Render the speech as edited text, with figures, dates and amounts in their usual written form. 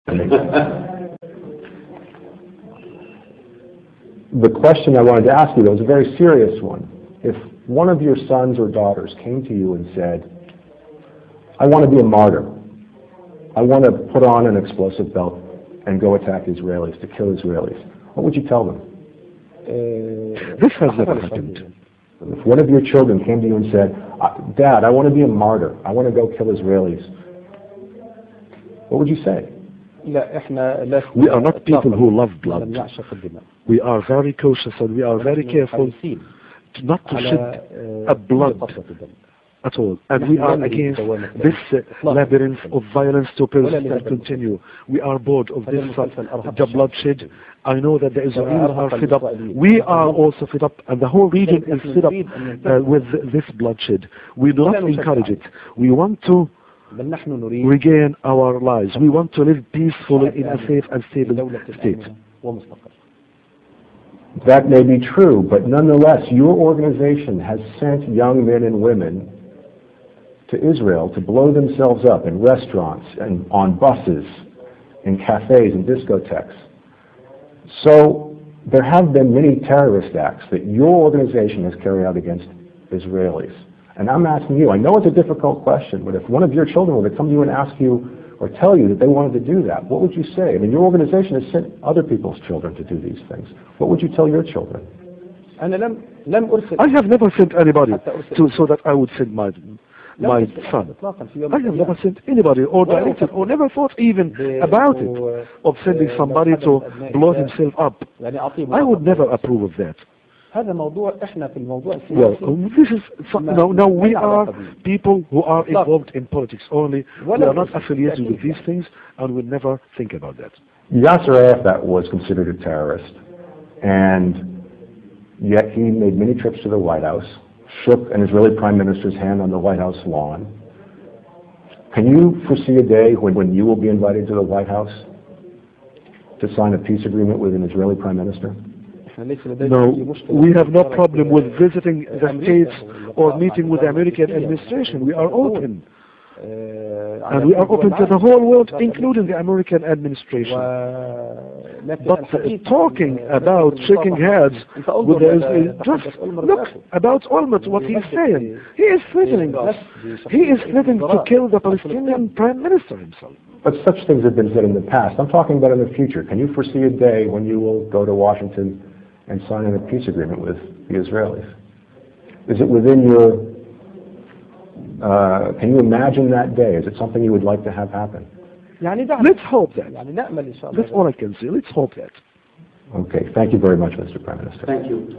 The question I wanted to ask you, though, is a very serious one. If one of your sons or daughters came to you and said, I want to be a martyr. I want to put on an explosive belt and go attack Israelis, to kill Israelis, what would you tell them? This has never happened. If one of your children came to you and said, Dad, I want to be a martyr. I want to go kill Israelis, what would you say? We are not people who love blood. We are very cautious and we are very careful not to shed a blood at all. And we are against this labyrinth of violence to persist and continue. We are bored of this bloodshed. I know that the Israelis are fed up. We are also fed up, and the whole region is fed up with this bloodshed. We do not encourage it. We want to regain our lives. We want to live peacefully in a safe and stable state. That may be true, but nonetheless, your organization has sent young men and women to Israel to blow themselves up in restaurants and on buses, in cafes and discotheques. So there have been many terrorist acts that your organization has carried out against Israelis. And I'm asking you, I know it's a difficult question, but if one of your children were to come to you and ask you or tell you that they wanted to do that, what would you say? I mean, your organization has sent other people's children to do these things. What would you tell your children? I have never sent anybody so that I would send my son. I have never sent anybody or directed or never thought even about it of sending somebody to blow himself up. I would never approve of that. Well, this is now we are people who are involved in politics only. We are not affiliated with these things, and we never think about that. Yasser Arafat was considered a terrorist, and yet he made many trips to the White House, shook an Israeli Prime Minister's hand on the White House lawn. Can you foresee a day when you will be invited to the White House to sign a peace agreement with an Israeli Prime Minister? No, we have no problem with visiting the States or meeting with the American administration. We are open. And we are open to the whole world, including the American administration. But talking about shaking heads with the just look about Olmert, what he is saying. He is threatening us. He is threatening to kill the Palestinian Prime Minister himself. But such things have been said in the past. I'm talking about in the future. Can you foresee a day when you will go to Washington and sign a peace agreement with the Israelis? Is it within your can you imagine that day? Is it something you would like to have happen? Let's hope that. That's all I can say. Let's hope that. Okay. Thank you very much, Mr. Prime Minister. Thank you.